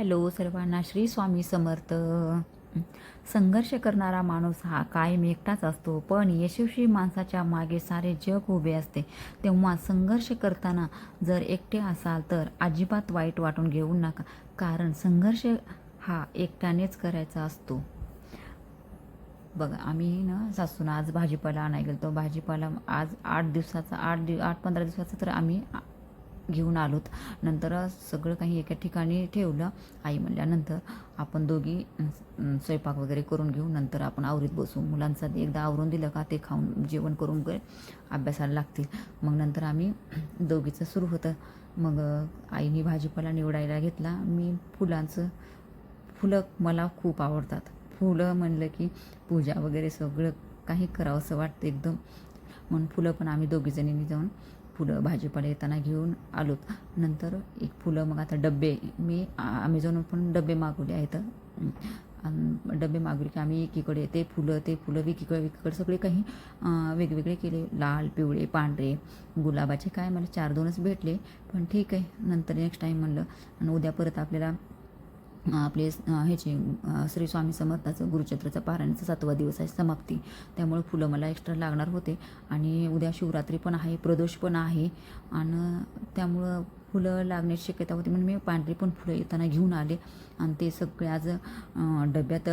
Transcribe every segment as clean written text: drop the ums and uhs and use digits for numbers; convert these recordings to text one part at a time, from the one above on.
Hello सर्वांना, श्री स्वामी समर्थ. संघर्ष करणारा माणूस हा कायम एकटाच असतो, पण यशस्वी माणसाच्या मागे सारे जग उभे असते. तेव्हा संघर्ष करताना जर एकटे असाल तर अजिबात वाईट वाटून घेऊ नका, कारण संघर्ष हा एकट्यानेच करायचा असतो. बघा, आम्ही ना सासूना आज भाजीपाला आणायला गेलो. तो भाजीपाला आज 8-15 दिवसाचा तर आम्ही घेऊन आलोत. नंतर सगळं काही एका ठिकाणी ठेवलं. आई म्हणल्यानंतर आपण दोघी स्वयंपाक वगैरे करून घेऊ, नंतर आपण आवरीत बसू. मुलांचं एकदा आवरून दिलं का ते खाऊन जेवण करून वगैरे अभ्यासाला लागतील. मग नंतर आम्ही दोघीचं सुरू होतं. मग आईने भाजीपाला निवडायला घेतला. मी फुलं मला खूप आवडतात. फुलं म्हणलं की पूजा वगैरे सगळं काही करावंसं वाटतं एकदम. म्हणून फुलं पण आम्ही दोघीजणींनी जाऊन फुलं भाजीपाला येताना घेऊन आलोत. नंतर एक फुलं मग आता डबे मी अमेझॉनवर पण डबे मागवले आहेत. डबे मागवले की आम्ही एकीकडे ते फुलं एकीकडे सगळे काही वेगवेगळे केले. लाल, पिवळे, पांढरे, गुलाबाचे काय मला 4-2च भेटले, पण ठीक आहे. नंतर नेक्स्ट टाईम म्हणलं. आणि उद्या परत आपल्याला आपले ह्याचे श्री स्वामी समर्थाचं गुरुचरित्राचा पारायणाचा 7वा दिवस आहे, समाप्ती. त्यामुळे फुलं मला एक्स्ट्रा लागणार होते. आणि उद्या शिवरात्री पण आहे, प्रदोष पण आहे, आणि त्यामुळं फुलं लागण्याची शक्यता होती. म्हणून मी पांढरी पण फुलं येताना घेऊन आले आणि ते सगळे आज डब्यात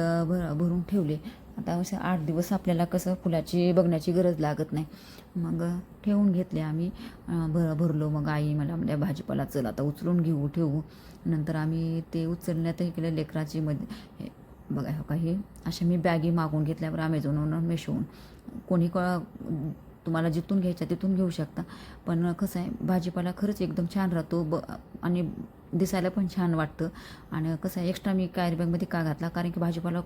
भरून ठेवले. आता असं 8 दिवस आपल्याला कसं फुलाची बघण्याची गरज लागत नाही. मग ठेवून घेतले आम्ही. भरलो. मग आई मला म्हणजे भाजीपाला चल आता उचलून ठेवू. नंतर आम्ही ते उचलण्यातही केलं. लेकराची मध्ये बघा हो काही अशा मी बॅगी मागून घेतल्यावर अमेझॉनवरून मेशोवरून कोणी तुम्हाला जिथून घ्यायचा तिथून घेऊ शकता. पण कसं आहे, भाजीपाला खरंच एकदम छान राहतो आणि दिसायला पण छान वाटतं. आणि कसं आहे, एक्स्ट्रा मी कॅरी बॅगमध्ये का घातला, कारण की भाजीपाला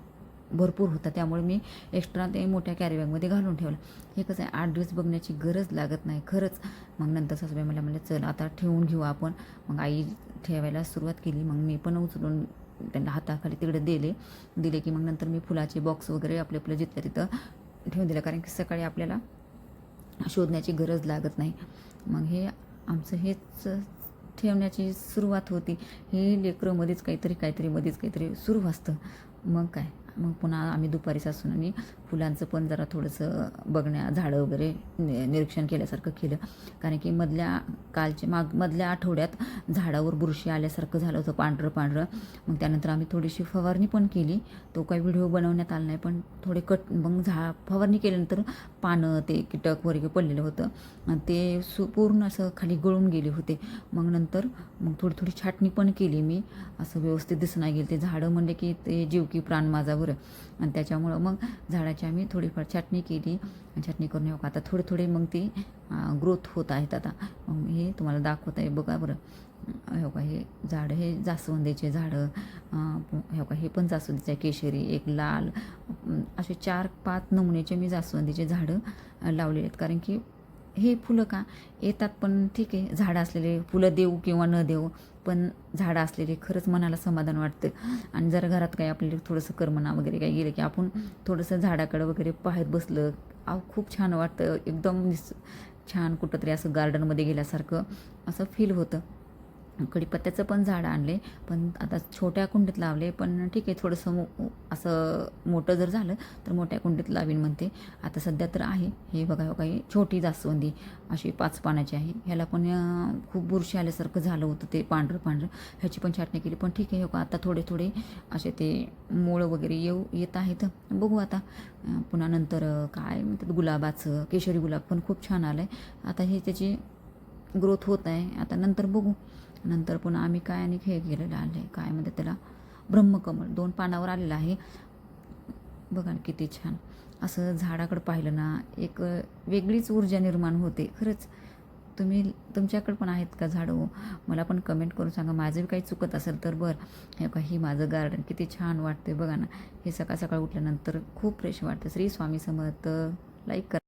भरपूर होता, त्यामुळे मी एक्स्ट्रा ते मोठ्या कॅरी बॅगमध्ये घालून ठेवलं. हे कसं आहे, 8 दिवस बघण्याची गरज लागत नाही खरंच. मग नंतर सासूबाई मला म्हणले चल आता ठेवून घेऊ आपण. मग आई ठेवायला सुरुवात केली. मग मी पण उचलून त्यांना हाताखाली तिकडे दिले की मग नंतर मी फुलाचे बॉक्स वगैरे आपलं जिथल्या तिथं ठेवून दिलं, कारण की सकाळी आपल्याला शोधण्याची गरज लागत नाही. मग हे आमचं हेच ठेवण्याची सुरुवात होती. हे लेकरं मध्येच काहीतरी सुरू असतं. मग काय, मग पुन्हा आम्ही दुपारी सासून फुलांचं पण जरा थोडंसं झाडं वगैरे निरीक्षण केल्यासारखं केलं, कारण की मधल्या आठवड्यात झाडावर बुरशी आल्यासारखं झालं होतं, पांढरं. मग त्यानंतर आम्ही थोडीशी फवारणी पण केली. तो काही व्हिडिओ बनवण्यात आला नाही, पण थोडे मग फवारणी केल्यानंतर पानं ते कीटक वगैरे पडलेलं होतं, ते पूर्ण असं खाली गळून गेले होते. मग नंतर थोडी छाटणी पण केली मी, असं व्यवस्थित दिसून गेलं. ते झाडं म्हणले की ते जीव की प्राण माझा बरं. आणि त्याच्यामुळं मग झाडाची आम्ही थोडीफार छाटणी केली. छाटणी करून हो का आता थोडे मग ती ग्रोथ होत आहेत. आता मग हे तुम्हाला दाखवत आहे बघा बरं. हो का, हे झाडं हे जास्वंदीचे झाडं, हो का हे पण जास्वंदीचे केशरी, एक लाल, असे 4-5 नमुन्याचे मी जास्वंदीचे झाडं लावलेले आहेत. कारण की हे फुलं का येतात, पण ठीक आहे, झाडं असलेले फुलं देऊ किंवा न देऊ, पण झाडं असलेले खरंच मनाला समाधान वाटतं. आणि जर घरात काही आपल्याला थोडंसं करमणा वगैरे काही गेलं की आपण थोडंसं झाडाकडं वगैरे पाहत बसलं, खूप छान वाटतं. एकदम छान कुठंतरी असं गार्डनमध्ये गेल्यासारखं असं फील होतं. कढीपत्त्याचं पण झाड आणले, पण आता छोट्या कुंडीत लावले. पण ठीक आहे, थोडंसं असं मोठं जर झालं तर मोठ्या कुंडीत लावीन म्हणते. आता सध्या तर आहे हे बघा, हो काही छोटी जास्वंदी अशी 5 पानाची आहे. ह्याला पण खूप बुरशी आल्यासारखं झालं होतं, ते पांढरं. ह्याची पण छाटणी केली. पण ठीक आहे, हो का आता थोडे असे ते मूळ वगैरे येत आहेत. बघू आता. पुन्हा नंतर काय म्हणतात, गुलाबाचं केशरी गुलाब पण खूप छान आलं आहे. आता हे त्याची ग्रोथ होत आहे. आता नंतर बघू. नंतर पुन्हा आम्ही काय आणि हे केलेलं आलं आहे, काय म्हणतात त्याला, ब्रह्मकमळ 2 पानावर आलेलं आहे. बघा ना किती छान. असं झाडाकडं पाहिलं ना एक वेगळीच ऊर्जा निर्माण होते खरंच. तुमच्याकडे पण आहेत का झाडं? मला पण कमेंट करून सांगा. माझं काही चुकत असेल तर बरं. हे काही माझं गार्डन किती छान वाटते बघा ना. हे सकाळ उठल्यानंतर खूप फ्रेश वाटतं. श्री स्वामी समर्थ. लाईक करा.